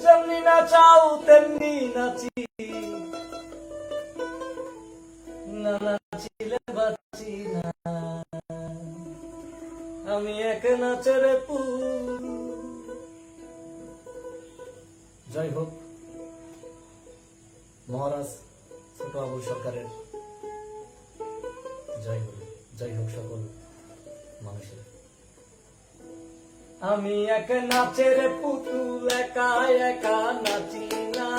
যেমনি নাচাও তেমনি নাচি, না নাচিলে বাঁচি না। আমি এক নাচের পুতুল। যাই হোক, মহারাজ ছোট আবুল সরকারের যাই হোক সকল মানুষের। আমি এক নাচের পুতুল, একা একা নাচি না,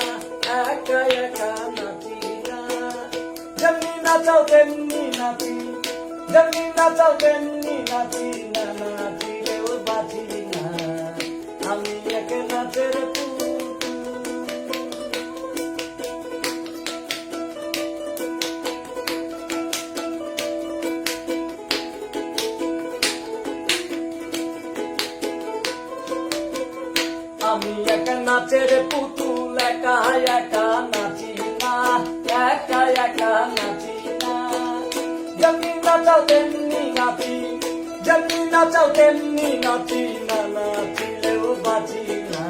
একা একা নাচি না। যেমনি নাচাও তেমনি নাচি, যেমনি নাচাও তেমনি নাচি, না নাচিলেও বাঁচি না। আমি এক নাচের পুতুল। আমি এক নাচের পুতুল, একা একা নাচি না, একা একা নাচি না। যেমনি নাচাও তেমনি নাচি, যেমনি নাচাও তেমনি নাচি, না নাচিলেও বাঁচি না।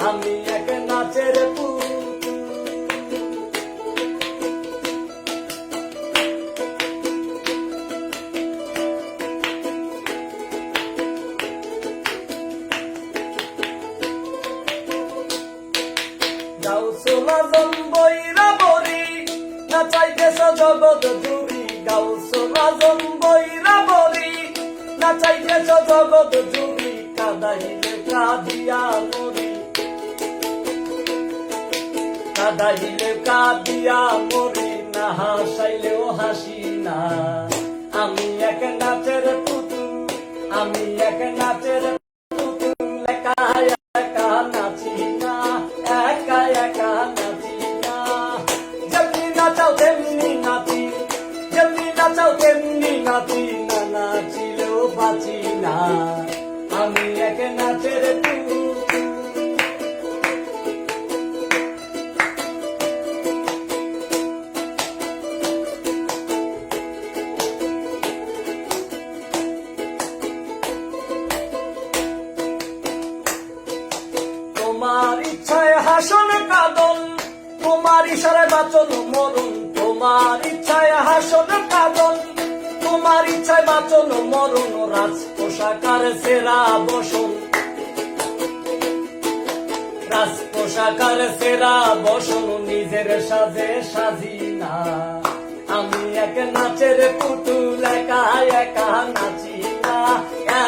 আমি এক নাচের পুতুল। গাও সোলা জম্বইরা বরি, নাচাইতেছ জগৎ জুড়ি। গাও সোলা জম্বইরা বরি, নাচাইতেছ জগৎ জুড়ি। কাদাইলে কাঁদিয়া মরি, কাদাইলে কাঁদিয়া মরি, না হাসাইলেও হাসি না। আমি এক নাচের পুতুল, আমি এক নাচের পুতুল, একা একা নাচি না, একা একা নাচি না। যেমনি নাচাও তেমনি নাচি, যেমনি নাচাও তেমনি নাচি, না নাচিলেও বাঁচি না। আমি এক নাচের পুতুল। তোমার ইচ্ছায় হাসন কাঁদন, তোমার ইশারায় বাঁচন মরণ। তোমার ইচ্ছায় হাসন কাঁদন, তোমার ইচ্ছায় বাঁচন মরণ। রাজ পোশাকার সেরা বসন, রাজ পোশাকার সেরা বসন, নিজের সাজে সাজি না। আমি এক নাচের পুতুল, একা একা নাচি না,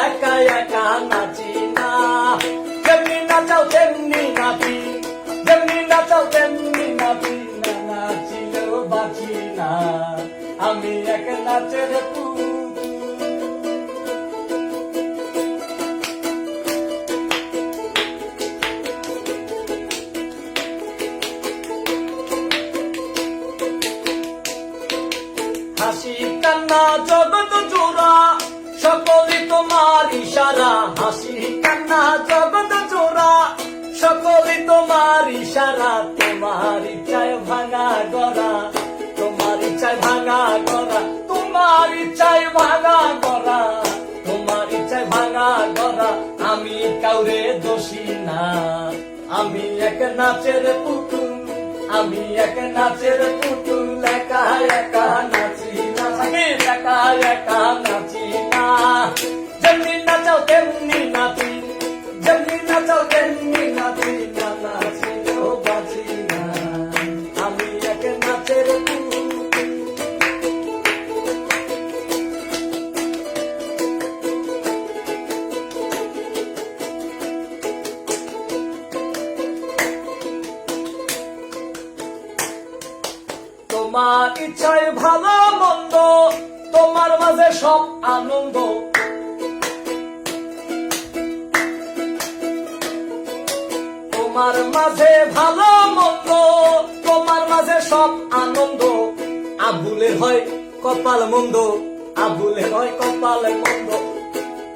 একা একা নাচি না। যেমনি নাচাও তেমনি নাচি, যেমনি নাচাও তেমনি নাচি, না নাচিলেও বাঁচি না। আমি এক নাচের পুতুল। হাসি কান্না জগৎ জোড়া, সকলই তোমার ইশারা। হাসি কান্না জগৎ জোড়া, সকলই তোমার ইশারা। তোমার ইচ্ছায় ভাঙা গড়া, তোমার ইচ্ছায় ভাঙা গড়া, তোমার ইচ্ছায় ভাঙা গড়া, তোমার ইচ্ছায় ভাঙা গড়া। আমি কাউরে দোষী না, আমি এক নাচের পুতুল, আমি এক নাচের পুতুল, একা একা নাচি না, একা একা নাচি না। যেমনি নাচাও তেমনি নাচি, যেমনি নাচাও তেমনি নাচি, না নাচিলেও বাঁচি না। আমি এক নাচের পুতুল। তোমার ইচ্ছায় ভালো মন্দ, তোমার মাঝে সব আনন্দ। তোমার মাঝে ভালো মন্দ, তোমার মাঝে সব আনন্দ। আবুলের হয় কপাল মন্দ, আবুলের হয় কপাল মন্দ।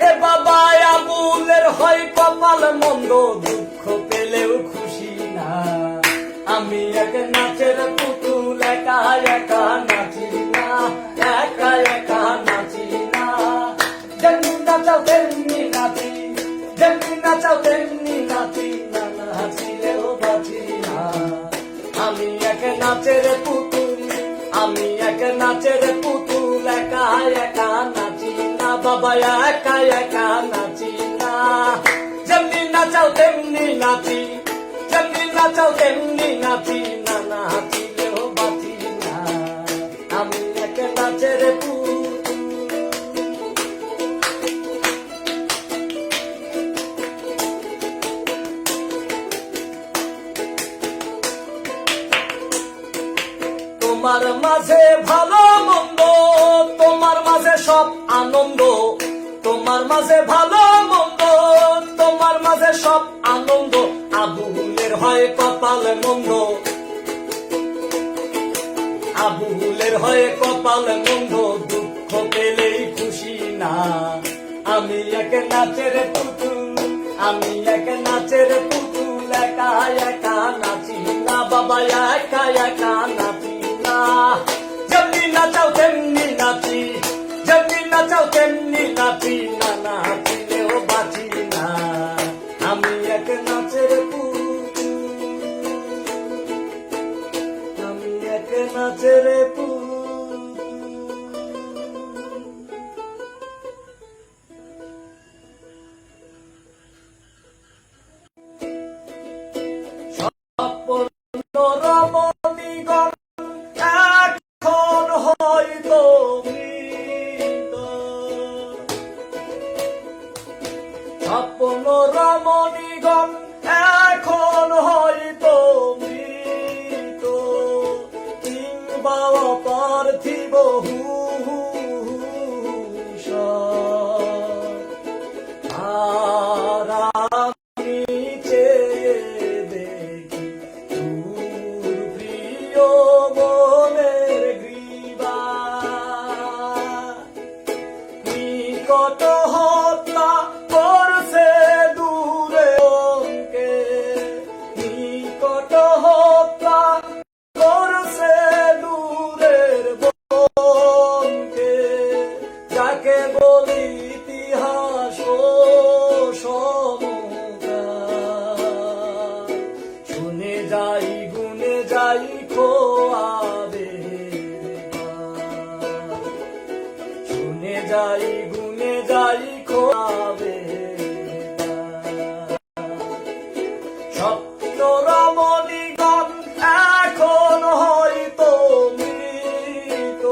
এ বাবা আবুলের হয় কপাল মন্দ, দুঃখ পেলেও খুশি না। আমি এক নাচের পুতুল, একা একা নাচি না, একা একা নাচি না। যেমনি নাচাও তেমনি নাচি, যেমনি নাচাও তেমনি নাচি, না নাচি নাচের পুতুল, আমি এক নাচের পুতুল, একা একা নাচি না বাবা, একা একা নাচি না। যেমনি নাচাও তেমনি নাচি, যেমনি নাচাও তেমনি নাচি, না নাচিলেও বাঁচি না, আমি এক নাচের পুতুল। তোমার মাঝে ভালো মন্দ, তোমার মাঝে সব আনন্দ, তোমার মাঝে ভালো মন্দ, তোমার মাঝে সব আনন্দ। আবুলের হয় কপাল মন্দ, আবুলের হয় কপাল মন্দ, দুঃখ পেলেই খুশি না, আমি এক নাচের পুতুল, আমি এক নাচের পুতুল, একা একা নাচি না বাবা, একা একা নাচি না। যেমনি নাচাও তেমনি নাচি, যেমনি নাচাও তেমনি নাচি, না নাচিলেও বাঁচি না, আমি এক নাচের পুতুল, আমি এক নাচের পুতুল। রমণীগণ এখন হয়তো মৃত, স্বপ্ন রমণীগণ এখন হয়তো মৃত, কিংবা অপার্থিব আর আমি চেয়ে দেখি তোর প্রিয় মনের গ্রীবা, নিকট হত্যা করছে দূরে কে, নিকট হত্যা করছে দূরের বনকে, যাকে বলি ইতিহাস ও সমকাল, শুনে যাই গুনে যাই খোয়াবে, শুনে যাই গুনে যাই খোয়াবে। স্বপ্ন রমণীগণ এখন হয়তো মৃত,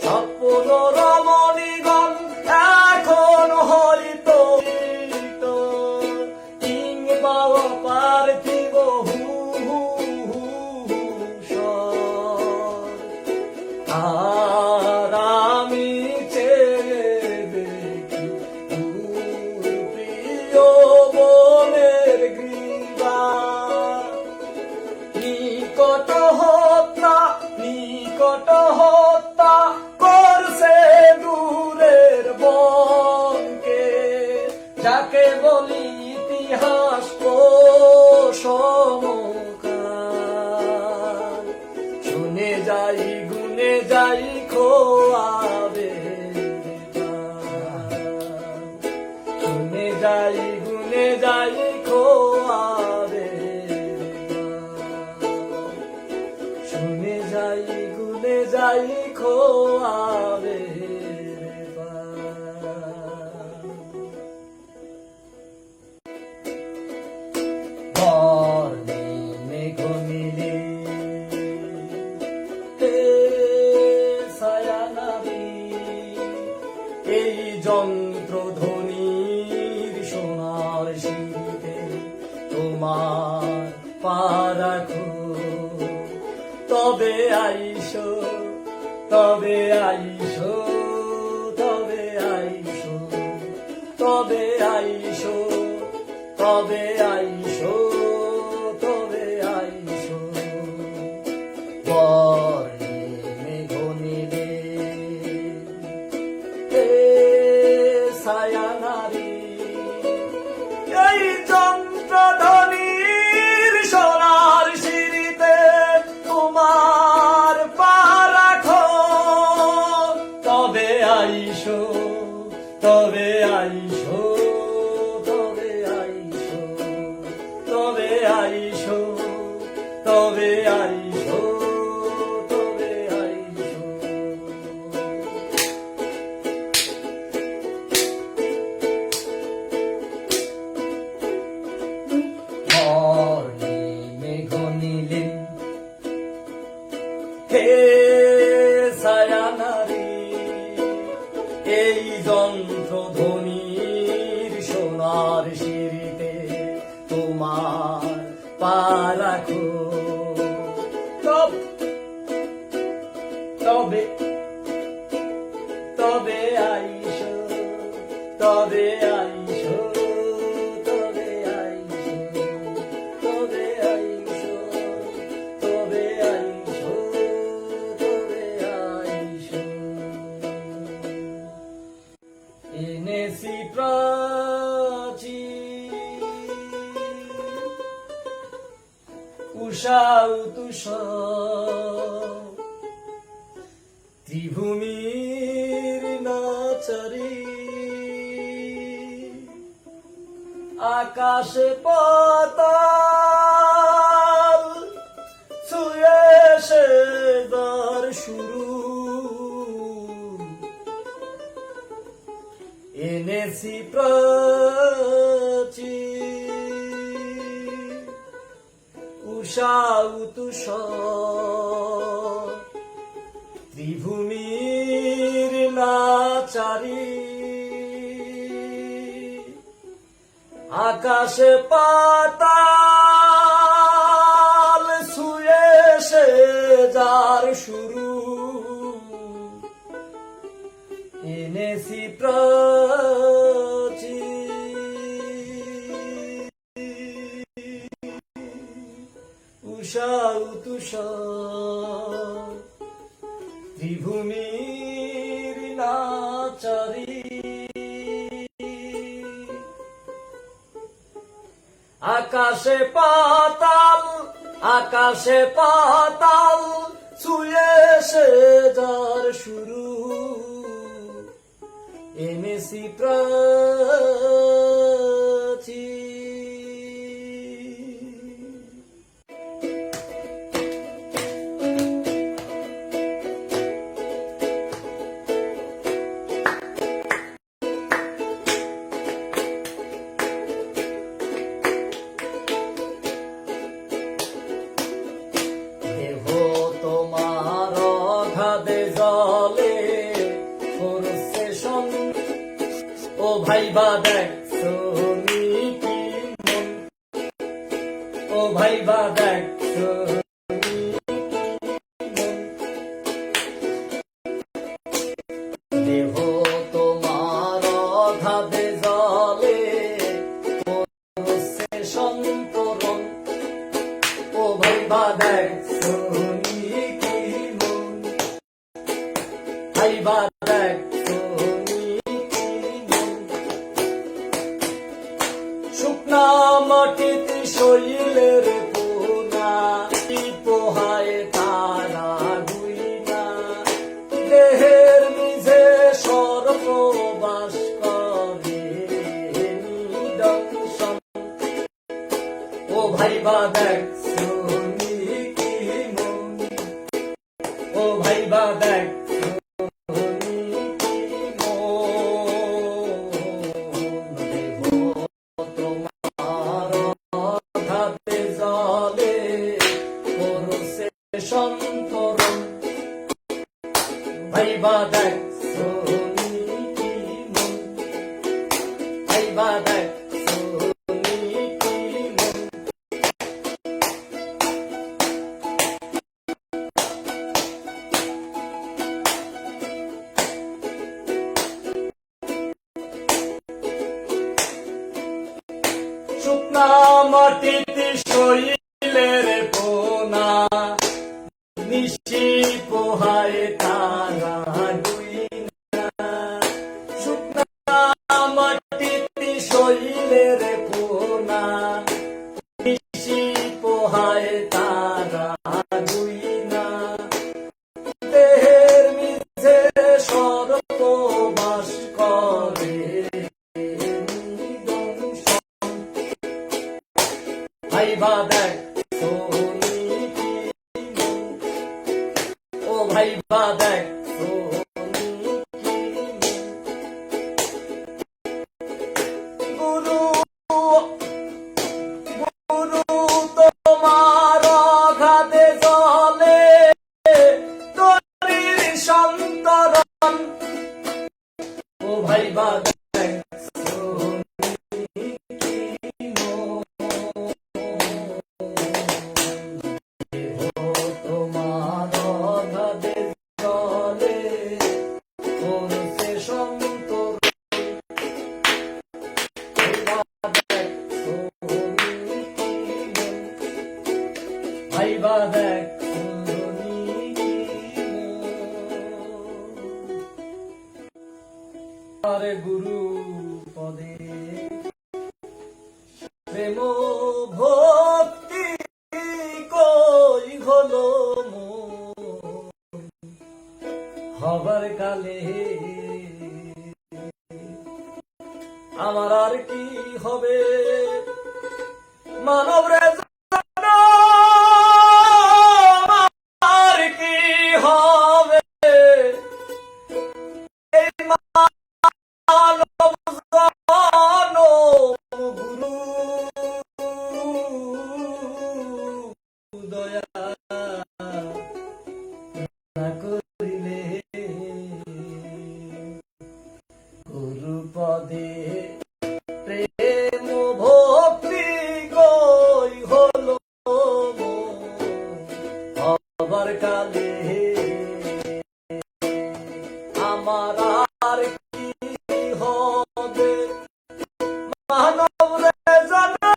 স্বপ্ন রমণীগণ এখন হয়তো মৃত, কিংবা পার্থিব আর আমি চেয়ে দেখি তোর প্রিয় মনের গ্রীবা, নিকট হত্যা, নিকট হত্যা করছে দূরের বনকে, যাকে বলি ইতিহাস ও সমকাল, শুনে যাই গুনে যাই খোয়াবে, শুনে যাই গুনে যাই খোয়াবে, শুনে যাই গুনে যাই খোয়াবে। মেঘ মিলে ছায়ানাবি, এই যন্ত্রধ্বনির সোনার শিরিতে তোমার পা রাখো, তবে আইসো, তবে আইসো, তবে আইসো, তবে আইসো, তবে আইসো, তবে আইসো। বর্ণে মেঘ নীলে ছায়ানারী, এই যন্ত্রধ্বনির সোনার সিঁড়িতে তোমার পা রাখো, তবে আইসো, তবে আইসো, তবে আইসো, তবে সোনার সিঁড়িতে তোমার পা রাখো, তবে তবে আইসো, তবে আইসো, তবে আইসো, তবে আইসো, তবে আইসো, তবে আইসো। এনেছি প্রাচী উষাউ তুষার ত্রিভূমির নাচারি, আকাশে পাতাল ছুঁয়ে সে তার শুরু। এনেছি প্রাচী উষাউ তুষার ত্রিভূমির নাচারি, আকাশে পাতাল ছুঁয়ে সে যার শুরু। এনেছি প্রাচী উষাউ তুষার ত্রিভূমির নাচারি, আকাশে পাতাল, আকাশে পাতাল ছুঁয়ে সে যার শুরু। এনেছি প্রাচী ও ভাইবা দেখছো কি মন, ও ভাইবা দেখছো দেহ তোমার অগাধে জলে করছে সন্তরণ। ও ভাইবা দেখছো কি মন, ভাইবা দেখছো শুকনা মাটিতে শৈলের পোনা, পোহায় তারা গুইনা, দেহের নিজে সর্ববাস করে নিদংশন। ও ভাইবা দেখছো কি মন, ও ভাইবা দেখছো সন্তরণ। ভাইবা দেখছো কি মন, ভাইবা দেখছো কি মন। শুকনা মাটিতে শৈলের পোনা, নিশি পোহায় তারা গুইনা, শুকনা মাটিতে শৈলের পোনা, নিশি পোহায় তারা গুইনা, দেহের মিছে সর্ববাস করে নিদংশন। ভাইবা দেখছো ভাইবা দেখছো গুরু, গুরু তোমার অগাধে জলে তরির সন্তরণ। ও ভাইবা দেখছো দেখ আরে গুরু পদে প্রেম ভক্তি কই হলো হবার কালে আমার আর কি হবে মানব রে আর কি হবে এই মানব গুরু দয়া না করিলে গুরু পদে প্রেম ভক্তি কই হলো হবার কালে আমার আর কি হবে মানব রে জানা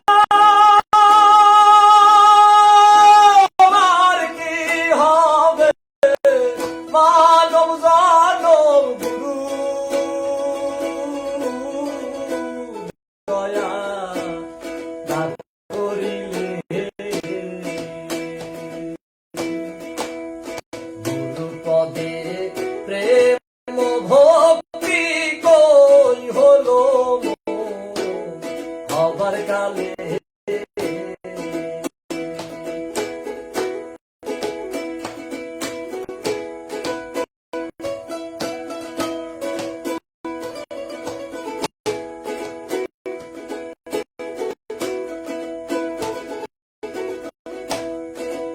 আমার কি হবে মানব জানব গুরু দয়া না করিলে গুরু পদে প্রেম ভক্তি কই হলো হবার কালে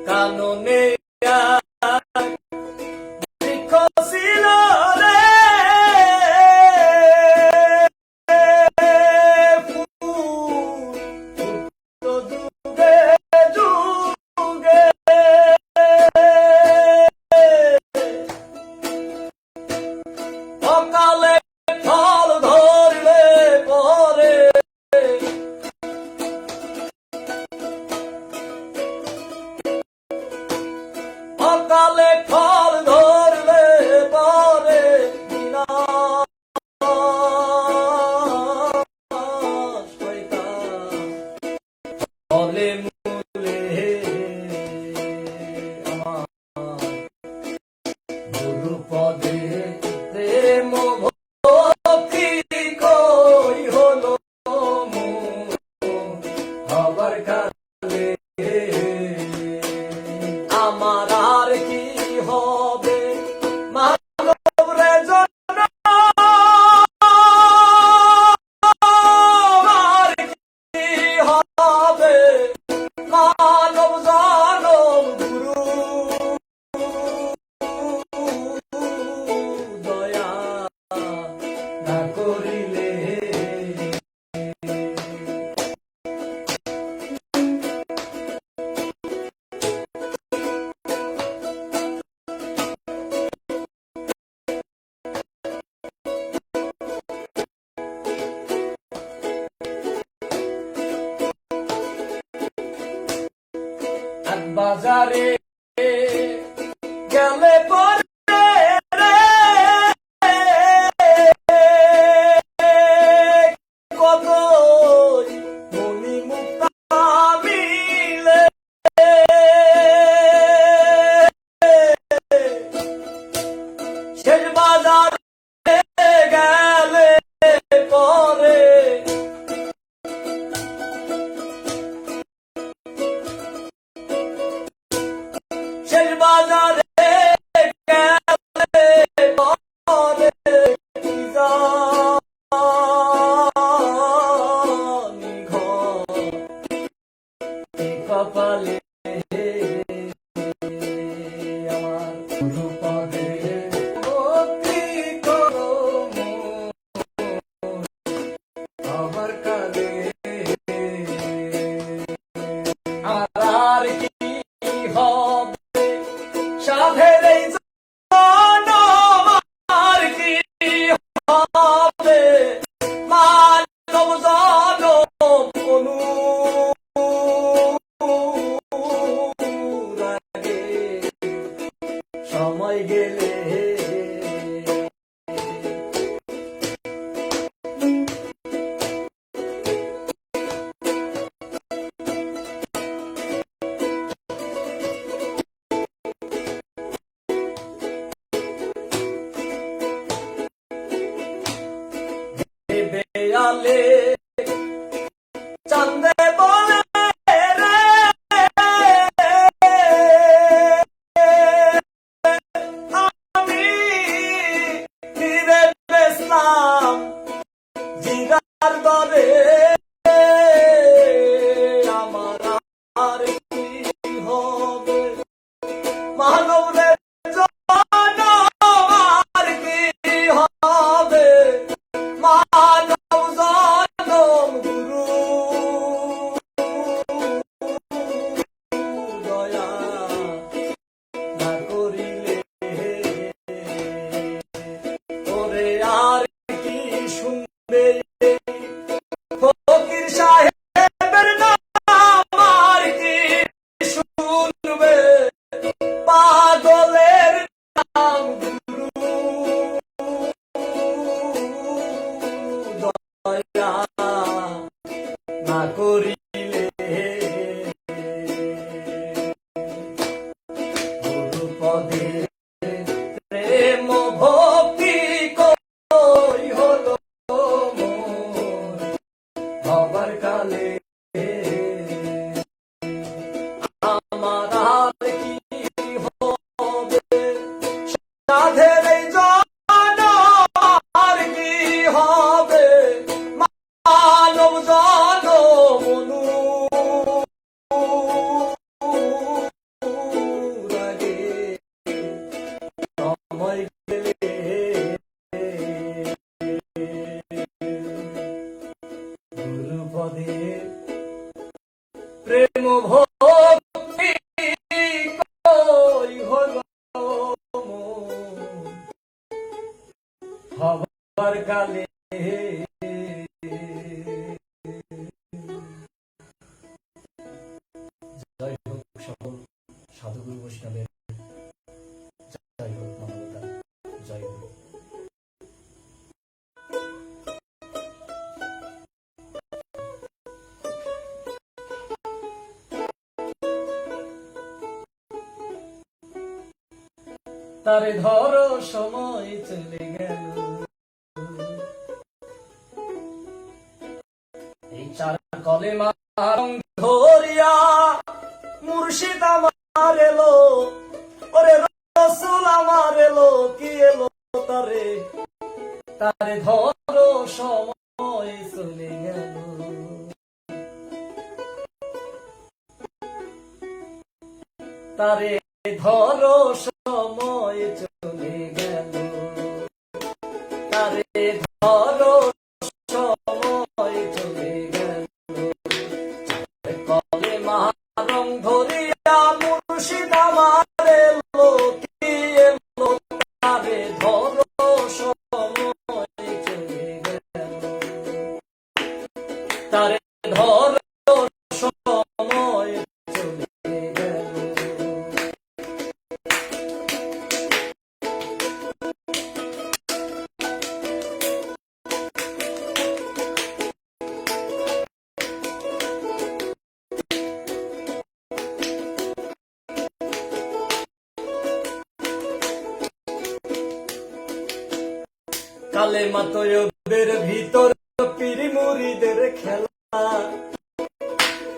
কাননে বৃক্ষ ছিল রে যুগে যুগে অকালে ফল ধরলে পরে অকালে ফল ধরলে পরে ফলে মূলে আমার গুরু পদে প্রেম ভক্তি কই হলো হবার কালে আমার আর কি হবে মানব রে জানা আমার কি হবে মানব জানব গুরু দয়া না করিলে বাজারে গেলে পরে রে কত মনি মুক্তা মিলে শেষ বাজারে গেলে পরে শেষ বাজারে গেলে পরে কি জানি ঘর কপালে আমার গুরু পদে ভক্তি করো আমার কালে আর কি হবে সাধের এই জনম আর কি হবে মানব জনম অনু কালে চান্দে বলে রে আমি ফিরে পেছলাম জিগার দরে আমার আর কি হবে মানব রে আর কি হবে মানব জনম গুরু দয়া না করিলে ওরে আর কি শুনবে ফকির সাহেবের নাম আর কি শুনবে পাগলের নাম গুরু দয়া না করিলে গুরু পদে প্রেম ভক্তি কই হলো মোর হবার কালে আমার আর কি হবে সাধের এই জন আর কি হবে মানব জন মনু লাগে সময় গেলে গুরু পদে প্রেম ভক্তি কই হলো মোর হবার কালে জয় হোক সকল সাধুগুরু বৈষ্ণবের জয় হোক মানবতা জয় হোক তারে ধরো সময় চলে গেল এই চার কলেমা ধরিয়া মুর্শিদ আমার এলো ওরে রসুল আমার এলো কি এলো তারে তারে ধরো সময় চলে গেল তারে ধরো সময় চলে গেল তারে ধরো সময় চলে গেল কলে মারং ধরিয়া মুর্শিদ আমার এলো কি এলো তারে ধরো সময় চলে গেল তারে ধরো সময় চলে গেল কালেমা তৈয়বের ভিতর পীর মুরিদের খেলা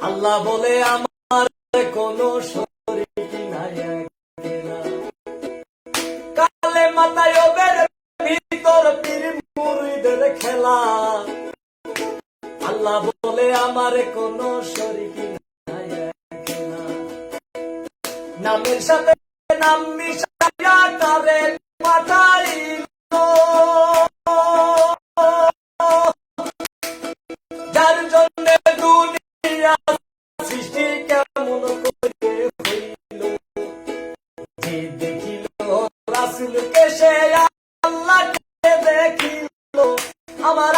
আল্লাহ বলে আমার কোনো শরীক নাই একলা কালেমা তৈয়বের ভিতর পীর মুরিদের খেলা আল্লাহ বলে আমার কোনো শরীক নাই একলা নামের সাথে নাম মিশাইয়া তারে পাঠাইলো যার জন্য দুনিয়া সৃষ্টি কেমন করে হইল যে দেখিল রাসূলকে সে আল্লাহকে দেখিল আমার